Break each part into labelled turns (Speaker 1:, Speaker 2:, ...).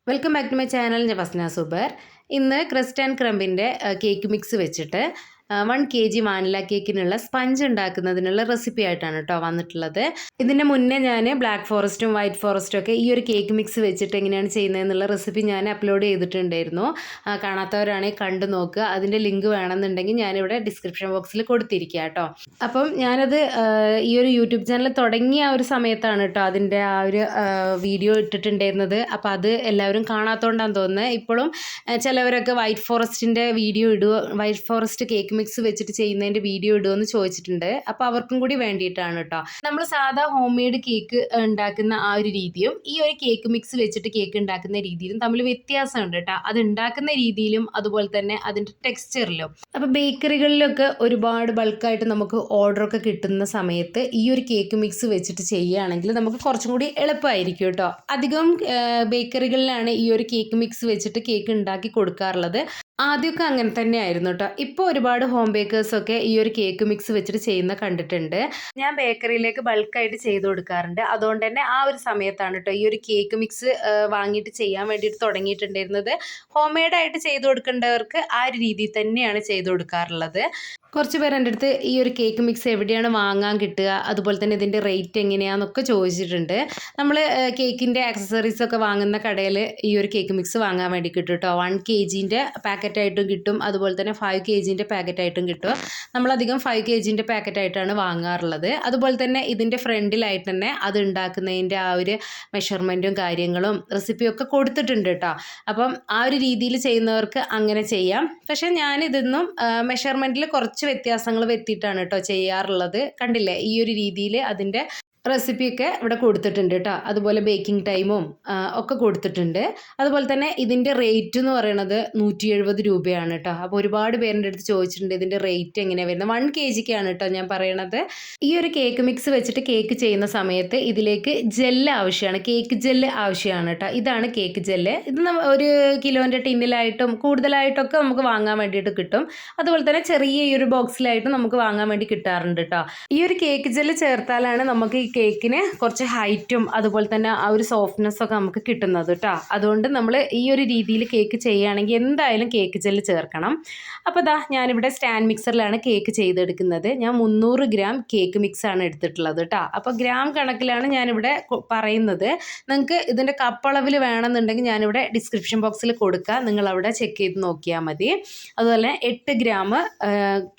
Speaker 1: Welcome back to my channel. ഞാൻ ഫസ്ന സൂബർ. ഇന്ന് crust and ക്രംബിൻ്റെ കേക്ക് മിക്സ് വെച്ചിട്ട് 1 kg വാനില കേക്കിനുള്ള സ്പഞ്ച് ഉണ്ടാക്കുന്നതിനുള്ള റെസിപ്പി ആയിട്ടാണ് കേട്ടോ വന്നിട്ടുള്ളത്. ഇതിൻ്റെ മുന്നേ ഞാൻ ബ്ലാക്ക് ഫോറസ്റ്റും വൈറ്റ് ഫോറസ്റ്റും ഒക്കെ ഈ ഒരു കേക്ക് മിക്സ് വെച്ചിട്ട് എങ്ങനെയാണ് ചെയ്യുന്നതെന്നുള്ള റെസിപ്പി ഞാൻ അപ്ലോഡ് ചെയ്തിട്ടുണ്ടായിരുന്നു. കാണാത്തവരാണെങ്കിൽ കണ്ടു നോക്കുക. അതിൻ്റെ ലിങ്ക് വേണമെന്നുണ്ടെങ്കിൽ ഞാനിവിടെ ഡിസ്ക്രിപ്ഷൻ ബോക്സിൽ കൊടുത്തിരിക്കുക കേട്ടോ. അപ്പം ഞാനത് ഈ ഒരു യൂട്യൂബ് ചാനൽ തുടങ്ങിയ ആ ഒരു സമയത്താണ് കേട്ടോ അതിൻ്റെ ആ ഒരു വീഡിയോ ഇട്ടിട്ടുണ്ടായിരുന്നത്. അപ്പോൾ അത് എല്ലാവരും കാണാത്തതുകൊണ്ടാണെന്ന് തോന്നുന്നത്. ഇപ്പോഴും ചിലവരൊക്കെ വൈറ്റ് ഫോറസ്റ്റിൻ്റെ വീഡിയോ ഇടുക, വൈറ്റ് ഫോറസ്റ്റ് കേക്ക് മിക്സ് വെച്ചിട്ട് ചെയ്യുന്നതിൻ്റെ വീഡിയോ ഇടുമെന്ന് ചോദിച്ചിട്ടുണ്ട്. അപ്പോൾ അവർക്കും കൂടി വേണ്ടിയിട്ടാണ് കേട്ടോ. നമ്മൾ സാധാ ഹോം മെയ്ഡ് കേക്ക് ഉണ്ടാക്കുന്ന ആ ഒരു രീതിയും ഈ ഒരു കേക്ക് മിക്സ് വെച്ചിട്ട് കേക്ക് ഉണ്ടാക്കുന്ന രീതിയിലും തമ്മിൽ വ്യത്യാസമുണ്ട് കേട്ടോ. അത് ഉണ്ടാക്കുന്ന രീതിയിലും അതുപോലെ തന്നെ അതിൻ്റെ ടെക്സ്ചറിലും. അപ്പോൾ ബേക്കറികളിലൊക്കെ ഒരുപാട് ബൾക്കായിട്ട് നമുക്ക് ഓർഡറൊക്കെ കിട്ടുന്ന സമയത്ത് ഈ ഒരു കേക്ക് മിക്സ് വെച്ചിട്ട് ചെയ്യുകയാണെങ്കിൽ നമുക്ക് കുറച്ചും കൂടി എളുപ്പമായിരിക്കും കേട്ടോ. അധികം ബേക്കറികളിലാണ് ഈ ഒരു കേക്ക് മിക്സ് വെച്ചിട്ട് കേക്ക് ഉണ്ടാക്കി കൊടുക്കാറുള്ളത്. ആദ്യമൊക്കെ അങ്ങനെ തന്നെയായിരുന്നു കേട്ടോ. ഇപ്പോൾ ഒരുപാട് ഹോം ബേക്കേഴ്സൊക്കെ ഈ ഒരു കേക്ക് മിക്സ് വെച്ചിട്ട് ചെയ്യുന്ന കണ്ടിട്ടുണ്ട്. ഞാൻ ബേക്കറിയിലേക്ക് ബൾക്കായിട്ട് ചെയ്ത് കൊടുക്കാറുണ്ട്. അതുകൊണ്ട് തന്നെ ആ ഒരു സമയത്താണ് കേട്ടോ ഈ ഒരു കേക്ക് മിക്സ് വാങ്ങിയിട്ട് ചെയ്യാൻ വേണ്ടിയിട്ട് തുടങ്ങിയിട്ടുണ്ടായിരുന്നത്. ഹോം മെയ്ഡായിട്ട് ചെയ്ത് കൊടുക്കേണ്ടവർക്ക് ആ ഒരു രീതിയിൽ തന്നെയാണ് ചെയ്ത് കൊടുക്കാറുള്ളത്. കുറച്ച് പേർ എൻ്റെ അടുത്ത് ഈ ഒരു കേക്ക് മിക്സ് എവിടെയാണ് വാങ്ങാൻ കിട്ടുക, അതുപോലെ തന്നെ ഇതിൻ്റെ റേറ്റ് എങ്ങനെയാണെന്നൊക്കെ ചോദിച്ചിട്ടുണ്ട്. നമ്മൾ കേക്കിൻ്റെ ആക്സസറീസൊക്കെ വാങ്ങുന്ന കടയിൽ ഈ ഒരു കേക്ക് മിക്സ് വാങ്ങാൻ വേണ്ടി കിട്ടും കേട്ടോ. 1 kgൻ്റെ പാക്കറ്റായിട്ടും കിട്ടും, അതുപോലെ തന്നെ 5 kgൻ്റെ പാക്കറ്റായിട്ടും കിട്ടും. നമ്മളധികം 5 kgൻ്റെ പാക്കറ്റായിട്ടാണ് വാങ്ങാറുള്ളത്. അതുപോലെ തന്നെ ഇതിൻ്റെ ഫ്രണ്ടിലായിട്ട് തന്നെ അത് ഉണ്ടാക്കുന്നതിൻ്റെ ആ ഒരു മെഷർമെൻറ്റും കാര്യങ്ങളും റെസിപ്പിയും ഒക്കെ കൊടുത്തിട്ടുണ്ട് കേട്ടോ. അപ്പം ആ ഒരു രീതിയിൽ ചെയ്യുന്നവർക്ക് അങ്ങനെ ചെയ്യാം. പക്ഷേ ഞാനിതൊന്നും മെഷർമെൻറ്റിൽ കുറച്ച് വ്യത്യാസങ്ങൾ വരുത്തിയിട്ടാണ് കേട്ടോ ചെയ്യാറുള്ളത്. കണ്ടില്ലേ, ഈ ഒരു രീതിയിൽ അതിൻ്റെ റെസിപ്പിയൊക്കെ ഇവിടെ കൊടുത്തിട്ടുണ്ട് കേട്ടോ. അതുപോലെ ബേക്കിംഗ് ടൈമും ഒക്കെ കൊടുത്തിട്ടുണ്ട്. അതുപോലെ തന്നെ ഇതിൻ്റെ റേറ്റ് എന്ന് പറയുന്നത് 170 രൂപയാണ് കേട്ടോ. അപ്പോൾ ഒരുപാട് പേരുടെ അടുത്ത് ചോദിച്ചിട്ടുണ്ട് ഇതിൻ്റെ റേറ്റ് എങ്ങനെയാണ് വരുന്നത്. 1 kgക്കാണ് കേട്ടോ ഞാൻ പറയണത്. ഈ ഒരു കേക്ക് മിക്സ് വെച്ചിട്ട് കേക്ക് ചെയ്യുന്ന സമയത്ത് ഇതിലേക്ക് ജെല്ല് ആവശ്യമാണ്, കേക്ക് ജെല്ല് ആവശ്യമാണ് കേട്ടോ. ഇതാണ് കേക്ക് ജെല്ല്. ഇത് ഒരു കിലോൻ്റെ ടിന്നിലായിട്ടും കൂടുതലായിട്ടൊക്കെ നമുക്ക് വാങ്ങാൻ വേണ്ടിയിട്ട് കിട്ടും. അതുപോലെ തന്നെ ചെറിയ ഈ ഒരു ബോക്സിലായിട്ടും നമുക്ക് വാങ്ങാൻ വേണ്ടി കിട്ടാറുണ്ട് കേട്ടോ. ഈ ഒരു കേക്ക് ജെല്ല് ചേർത്താലാണ് നമുക്ക് ഈ കേക്കിന് കുറച്ച് ഹൈറ്റും അതുപോലെ തന്നെ ആ ഒരു സോഫ്റ്റ്നെസ് ഒക്കെ നമുക്ക് കിട്ടുന്നത് കേട്ടോ. അതുകൊണ്ട് നമ്മൾ ഈ ഒരു രീതിയിൽ കേക്ക് ചെയ്യുകയാണെങ്കിൽ എന്തായാലും കേക്ക് ജെല്ല് ചേർക്കണം. അപ്പോൾ ദാ ഞാനിവിടെ സ്റ്റാൻഡ് മിക്സറിലാണ് കേക്ക് ചെയ്തെടുക്കുന്നത്. ഞാൻ 300 ഗ്രാം കേക്ക് മിക്സാണ് എടുത്തിട്ടുള്ളത് കേട്ടോ. അപ്പോൾ ഗ്രാം കണക്കിലാണ് ഞാനിവിടെ പറയുന്നത്. നിങ്ങൾക്ക് ഇതിൻ്റെ കപ്പളവിൽ വേണമെന്നുണ്ടെങ്കിൽ ഞാനിവിടെ ഡിസ്ക്രിപ്ഷൻ ബോക്സിൽ കൊടുക്കുക, നിങ്ങളവിടെ ചെക്ക് ചെയ്ത് നോക്കിയാൽ മതി. അതുപോലെ 8 ഗ്രാം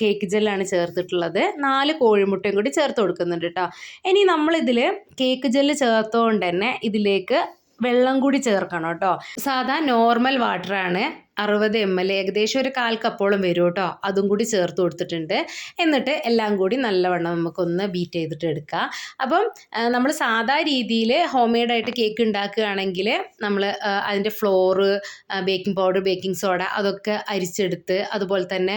Speaker 1: കേക്ക് ജെല്ലാണ് ചേർത്തിട്ടുള്ളത്. 4 കോഴിമുട്ടയും കൂടി ചേർത്ത് കൊടുക്കുന്നുണ്ട് കേട്ടോ. ഇനി നമ്മളിതിൽ കേക്ക് ജെല്ല് ചേർത്തുകൊണ്ട് തന്നെ ഇതിലേക്ക് വെള്ളം കൂടി ചേർക്കണം കേട്ടോ. സാധാ നോർമൽ വാട്ടറാണ്, 60 ml, ഏകദേശം ഒരു 1/4 കപ്പോളം വരും കേട്ടോ. അതും കൂടി ചേർത്ത് കൊടുത്തിട്ടുണ്ട്. എന്നിട്ട് എല്ലാം കൂടി നല്ലവണ്ണം നമുക്കൊന്ന് ബീറ്റ് ചെയ്തിട്ട് എടുക്കാം. അപ്പം നമ്മൾ സാധാ രീതിയിൽ ഹോം മെയ്ഡായിട്ട് കേക്ക് ഉണ്ടാക്കുകയാണെങ്കിൽ നമ്മൾ അതിൻ്റെ floor, baking powder, baking soda അതൊക്കെ അരിച്ചെടുത്ത് അതുപോലെ തന്നെ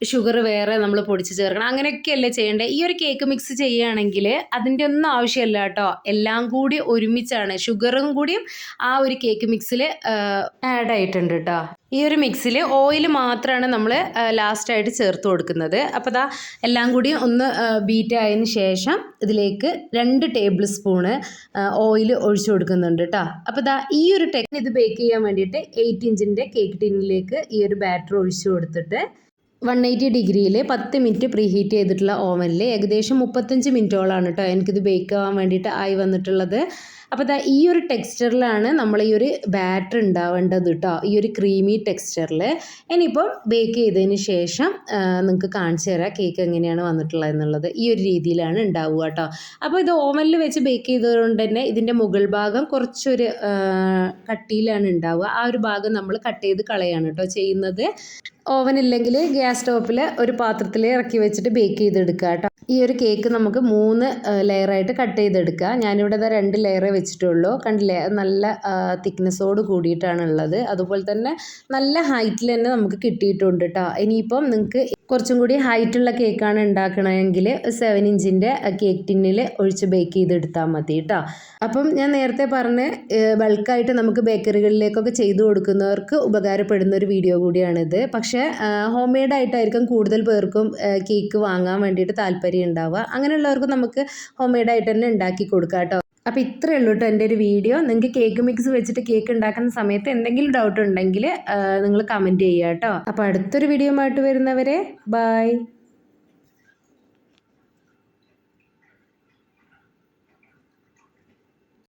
Speaker 1: ഷുഗർ വേറെ നമ്മൾ പൊടിച്ച് ചേർക്കണം, അങ്ങനെയൊക്കെയല്ലേ ചെയ്യേണ്ടത്. ഈ ഒരു കേക്ക് മിക്സ് ചെയ്യുകയാണെങ്കിൽ അതിൻ്റെ ഒന്നും ആവശ്യമില്ല കേട്ടോ. എല്ലാം കൂടി ഒരുമിച്ചാണ്, ഷുഗറും കൂടിയും ആ ഒരു കേക്ക് മിക്സിൽ ആഡ് ആയിട്ടുണ്ട് കേട്ടോ. ഈ ഒരു മിക്സിൽ ഓയിൽ മാത്രമാണ് നമ്മൾ ലാസ്റ്റായിട്ട് ചേർത്ത് കൊടുക്കുന്നത്. അപ്പോൾ ദാ എല്ലാം കൂടി ഒന്ന് ബീറ്റ് ആയതിന് ശേഷം ഇതിലേക്ക് 2 ടേബിൾ സ്പൂണ് ഓയിൽ ഒഴിച്ചു കൊടുക്കുന്നുണ്ട് കേട്ടോ. അപ്പോൾ ദാ ഈ ഒരു ഇത് ബേക്ക് ചെയ്യാൻ വേണ്ടിയിട്ട് 8 ഇഞ്ചിൻ്റെ കേക്ക് ടിന്നിലേക്ക് ഈ ഒരു ബാറ്റർ ഒഴിച്ചു കൊടുത്തിട്ട് 180 ഡിഗ്രിയിൽ 10 മിനിറ്റ് പ്രീ ഹീറ്റ് ചെയ്തിട്ടുള്ള ഓവനിൽ ഏകദേശം 35 മിനിറ്റോളാണ് കേട്ടോ എനിക്കിത് ബേക്ക് ആവാൻ വേണ്ടിയിട്ട് ആയി വന്നിട്ടുള്ളത്. അപ്പോൾ ദാ ഈ ഒരു ടെക്സ്ചറിലാണ് നമ്മൾ ഈ ഒരു ബാറ്റർ ഉണ്ടാവേണ്ടത് കേട്ടോ, ഈ ഒരു ക്രീമി ടെക്സ്ചറിൽ. ഇനിയിപ്പോൾ ബേക്ക് ചെയ്തതിന് ശേഷം നിങ്ങൾക്ക് കാണിച്ചു തരാം കേക്ക് എങ്ങനെയാണ് വന്നിട്ടുള്ളത് എന്നുള്ളത്. ഈ ഒരു രീതിയിലാണ് ഉണ്ടാവുക കേട്ടോ. അപ്പോൾ ഇത് ഓവനിൽ വെച്ച് ബേക്ക് ചെയ്തതുകൊണ്ട് തന്നെ ഇതിൻ്റെ മുകൾ ഭാഗം കുറച്ചൊരു കട്ടിയിലാണ് ഉണ്ടാവുക. ആ ഒരു ഭാഗം നമ്മൾ കട്ട് ചെയ്ത് കളയാണ് കേട്ടോ ചെയ്യുന്നത്. ഓവൻ ഇല്ലെങ്കിൽ ഗ്യാസ് സ്റ്റോപ്പിൽ ഒരു പാത്രത്തിൽ ഇറക്കി വെച്ചിട്ട് ബേക്ക് ചെയ്തെടുക്കുക കേട്ടോ. ഈ ഒരു കേക്ക് നമുക്ക് 3 ലെയറായിട്ട് കട്ട് ചെയ്തെടുക്കുക. ഞാനിവിടെ 2 ലെയറേ വെച്ചിട്ടുള്ളൂ. കണ്ടില്ലേ, നല്ല തിക്നെസ്സോട് കൂടിയിട്ടാണ് ഉള്ളത്. അതുപോലെ തന്നെ നല്ല ഹൈറ്റിൽ തന്നെ നമുക്ക് കിട്ടിയിട്ടുണ്ട് കേട്ടോ. ഇനിയിപ്പം നിങ്ങൾക്ക് കുറച്ചും കൂടി ഹൈറ്റുള്ള കേക്കാണ് ഉണ്ടാക്കണമെങ്കിൽ 7 ഇഞ്ചിൻ്റെ കേക്ക് ടിന്നിൽ ഒഴിച്ച് ബേക്ക് ചെയ്തെടുത്താൽ മതി കേട്ടോ. അപ്പം ഞാൻ നേരത്തെ പറഞ്ഞ് ബൾക്കായിട്ട് നമുക്ക് ബേക്കറികളിലേക്കൊക്കെ ചെയ്തു കൊടുക്കുന്നവർക്ക് ഉപകാരപ്പെടുന്ന ഒരു വീഡിയോ കൂടിയാണിത്. പക്ഷേ ഹോം മെയ്ഡായിട്ടായിരിക്കും കൂടുതൽ പേർക്കും കേക്ക് വാങ്ങാൻ വേണ്ടിയിട്ട് താല്പര്യം ഉണ്ടാവുക. അങ്ങനെയുള്ളവർക്ക് നമുക്ക് ഹോം മെയ്ഡായിട്ട് തന്നെ ഉണ്ടാക്കി കൊടുക്കാം കേട്ടോ. അപ്പോൾ ഇത്രയേ ഉള്ളൂ കേട്ടോ എൻ്റെ ഒരു വീഡിയോ. നിങ്ങൾക്ക് കേക്ക് മിക്സ് വെച്ചിട്ട് കേക്ക് ഉണ്ടാക്കുന്ന സമയത്ത് എന്തെങ്കിലും ഡൗട്ട് ഉണ്ടെങ്കിൽ നിങ്ങൾ കമൻറ്റ് ചെയ്യുക കേട്ടോ. അപ്പോൾ അടുത്തൊരു വീഡിയോ ആയിട്ട് വരുന്നവരെ ബൈ.